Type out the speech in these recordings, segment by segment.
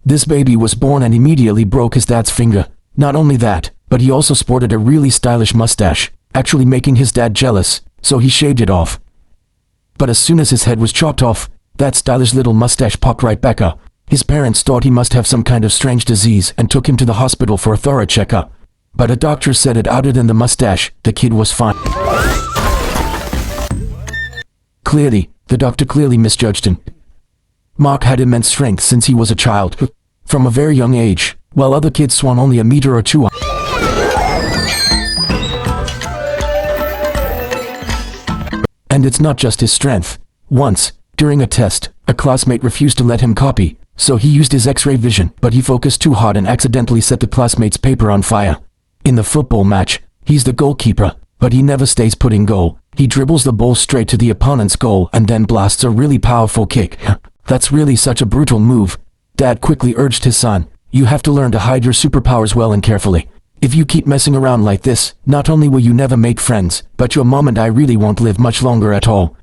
This baby was born and immediately broke his dad's finger. Not only that, but he also sported a really stylish mustache, actually making his dad jealous, so he shaved it off. But as soon as his head was chopped off, that stylish little mustache popped right back up. His parents thought he must have some kind of strange disease and took him to the hospital for a thorough checkup. But a doctor said it other than the mustache, the kid was fine. Clearly, the doctor clearly misjudged him. Mark had immense strength since he was a child, from a very young age, while other kids swung only a meter or two. And it's not just his strength. Once, during a test, a classmate refused to let him copy, so he used his X-ray vision, but he focused too hard and accidentally set the classmate's paper on fire. In the football match, he's the goalkeeper, but he never stays put in goal. He dribbles the ball straight to the opponent's goal and then blasts a really powerful kick. That's really such a brutal move. Dad quickly urged his son, "You have to learn to hide your superpowers well and carefully. If you keep messing around like this, not only will you never make friends, but your mom and I really won't live much longer at all."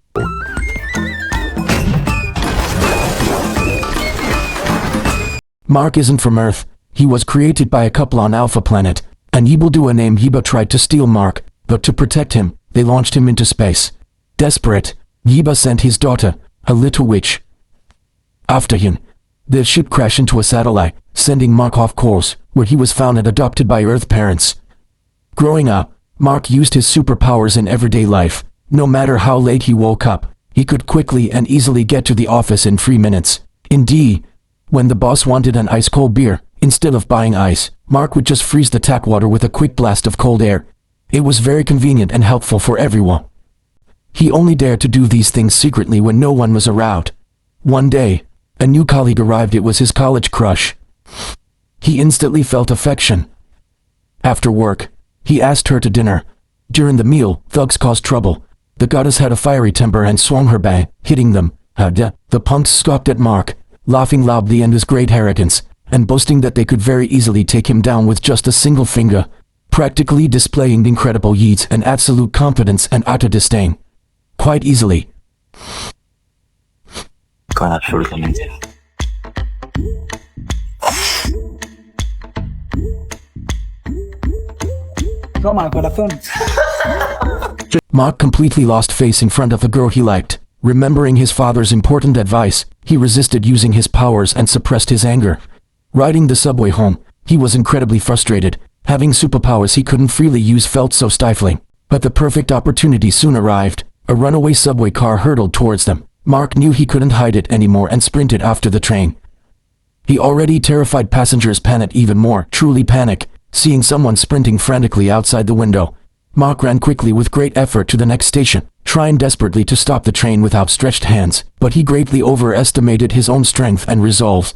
Mark isn't from Earth. He was created by a couple on Alpha Planet. An evildoer named Yiba tried to steal Mark, but to protect him, they launched him into space. Desperate, Yiba sent his daughter, a little witch, after him. The ship crashed into a satellite, sending Mark off course, where he was found and adopted by Earth parents. Growing up, Mark used his superpowers in everyday life. No matter how late he woke up, he could quickly and easily get to the office in 3 minutes. Indeed, when the boss wanted an ice-cold beer, instead of buying ice, Mark would just freeze the tap water with a quick blast of cold air. It was very convenient and helpful for everyone. He only dared to do these things secretly when no one was around. One day, a new colleague arrived. It was his college crush. He instantly felt affection. After work, he asked her to dinner. During the meal, thugs caused trouble. The goddess had a fiery temper and swung her bang, hitting them. The punks scoffed at Mark, laughing loudly and with great arrogance, and boasting that they could very easily take him down with just a single finger, practically displaying incredible yeets and absolute confidence and utter disdain. Quite easily. Con absolutamente. Toma, corazón. Mark completely lost face in front of the girl he liked. Remembering his father's important advice, he resisted using his powers and suppressed his anger. Riding the subway home, he was incredibly frustrated. Having superpowers he couldn't freely use felt so stifling. But the perfect opportunity soon arrived. A runaway subway car hurtled towards them. Mark knew he couldn't hide it anymore and sprinted after the train. The already terrified passengers panicked even more, truly panic, seeing someone sprinting frantically outside the window. Mark ran quickly with great effort to the next station, trying desperately to stop the train with outstretched hands, but he greatly overestimated his own strength and resolve.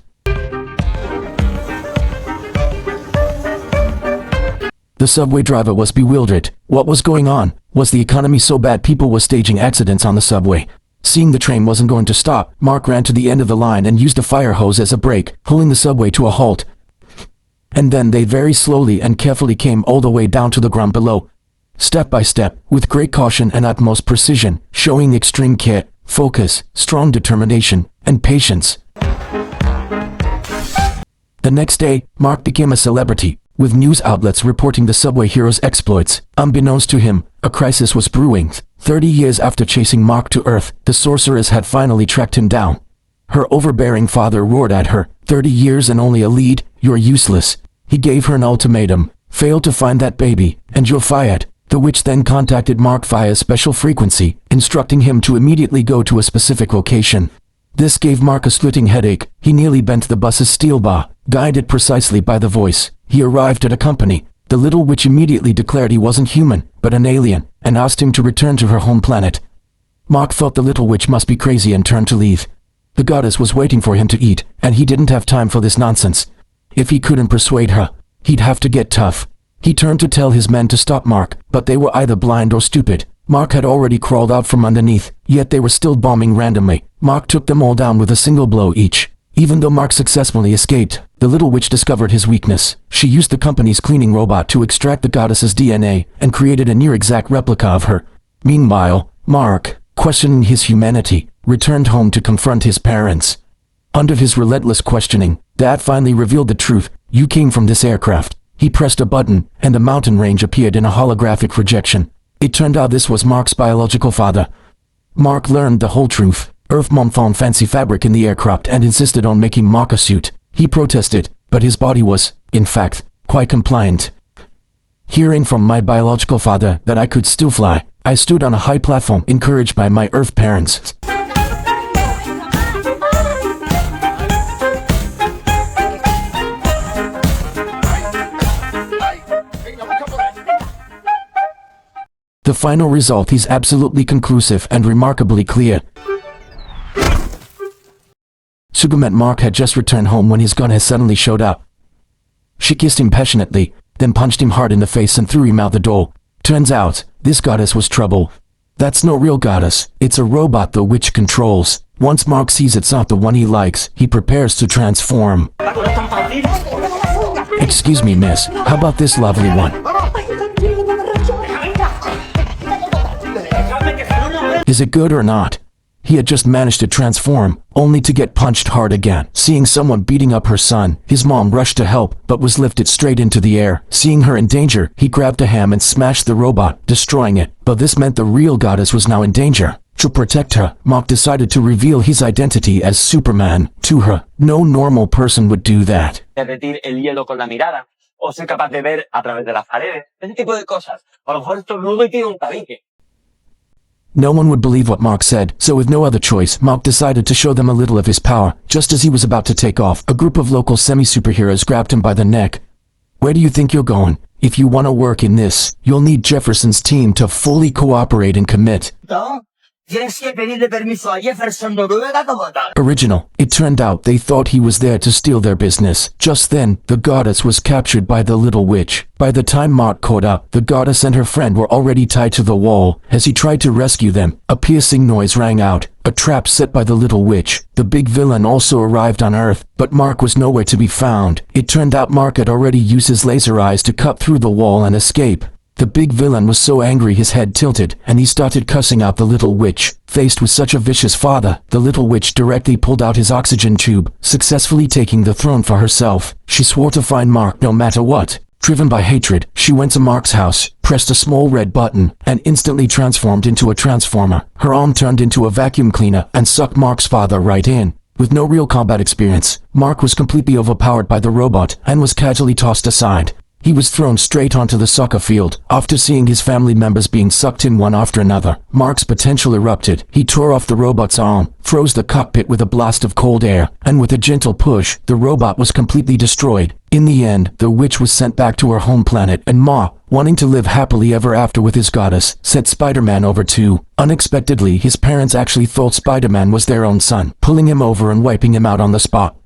The subway driver was bewildered. What was going on? Was the economy so bad people were staging accidents on the subway? Seeing the train wasn't going to stop, Mark ran to the end of the line and used a fire hose as a brake, pulling the subway to a halt. And then they very slowly and carefully came all the way down to the ground below. Step by step, with great caution and utmost precision, showing extreme care, focus, strong determination, and patience. The next day, Mark became a celebrity, with news outlets reporting the subway hero's exploits. Unbeknownst to him, a crisis was brewing. 30 years after chasing Mark to Earth, the sorceress had finally tracked him down. Her overbearing father roared at her, 30 years and only a lead, you're useless. He gave her an ultimatum, fail to find that baby, and you're fired. The witch then contacted Mark via special frequency, instructing him to immediately go to a specific location. This gave Mark a splitting headache. He nearly bent the bus's steel bar, guided precisely by the voice. He arrived at a company. The little witch immediately declared he wasn't human, but an alien, and asked him to return to her home planet. Mark thought the little witch must be crazy and turned to leave. The goddess was waiting for him to eat, and he didn't have time for this nonsense. If he couldn't persuade her, he'd have to get tough. He turned to tell his men to stop Mark, but they were either blind or stupid. Mark had already crawled out from underneath, yet they were still bombing randomly. Mark took them all down with a single blow each. Even though Mark successfully escaped, the little witch discovered his weakness. She used the company's cleaning robot to extract the goddess's DNA and created a near-exact replica of her. Meanwhile, Mark, questioning his humanity, returned home to confront his parents. Under his relentless questioning, Dad finally revealed the truth. You came from this aircraft. He pressed a button, and a mountain range appeared in a holographic projection. It turned out this was Mark's biological father. Mark learned the whole truth. Earth Mom found fancy fabric in the aircraft and insisted on making Mark a suit. He protested, but his body was, in fact, quite compliant. Hearing from my biological father that I could still fly, I stood on a high platform encouraged by my Earth parents. The final result is absolutely conclusive and remarkably clear. Suga met Mark had just returned home when his goddess suddenly showed up. She kissed him passionately, then punched him hard in the face and threw him out the door. Turns out, this goddess was trouble. That's no real goddess, it's a robot the witch controls. Once Mark sees it's not the one he likes, he prepares to transform. Excuse me, miss, how about this lovely one? Is it good or not? He had just managed to transform, only to get punched hard again. Seeing someone beating up her son, his mom rushed to help, but was lifted straight into the air. Seeing her in danger, he grabbed a ham and smashed the robot, destroying it. But this meant the real goddess was now in danger. To protect her, Mark decided to reveal his identity as Superman to her. No normal person would do that. Derretir el hielo con la mirada, o ser capaz de ver a través de las paredes, ese tipo de cosas. A lo mejor esto nudo y tiene un tabique. No one would believe what Mark said, so with no other choice, Mark decided to show them a little of his power. Just as he was about to take off, a group of local semi-superheroes grabbed him by the neck. Where do you think you're going? If you want to work in this, you'll need Jefferson's team to fully cooperate and commit. ¿No? Tienes que pedirle permiso a Jefferson Noruega como tal. Original. It turned out they thought he was there to steal their business. Just then, the goddess was captured by the little witch. By the time Mark caught up, the goddess and her friend were already tied to the wall. As he tried to rescue them, a piercing noise rang out. A trap set by the little witch. The big villain also arrived on Earth, but Mark was nowhere to be found. It turned out Mark had already used his laser eyes to cut through the wall and escape. The big villain was so angry his head tilted, and he started cussing out the little witch. Faced with such a vicious father, the little witch directly pulled out his oxygen tube, successfully taking the throne for herself. She swore to find Mark no matter what. Driven by hatred, she went to Mark's house, pressed a small red button, and instantly transformed into a transformer. Her arm turned into a vacuum cleaner and sucked Mark's father right in. With no real combat experience, Mark was completely overpowered by the robot and was casually tossed aside. He was thrown straight onto the soccer field. After seeing his family members being sucked in one after another, Mark's potential erupted. He tore off the robot's arm, froze the cockpit with a blast of cold air, and with a gentle push, the robot was completely destroyed. In the end, the witch was sent back to her home planet, and Ma, wanting to live happily ever after with his goddess, sent Spider-Man over too. Unexpectedly, his parents actually thought Spider-Man was their own son, pulling him over and wiping him out on the spot.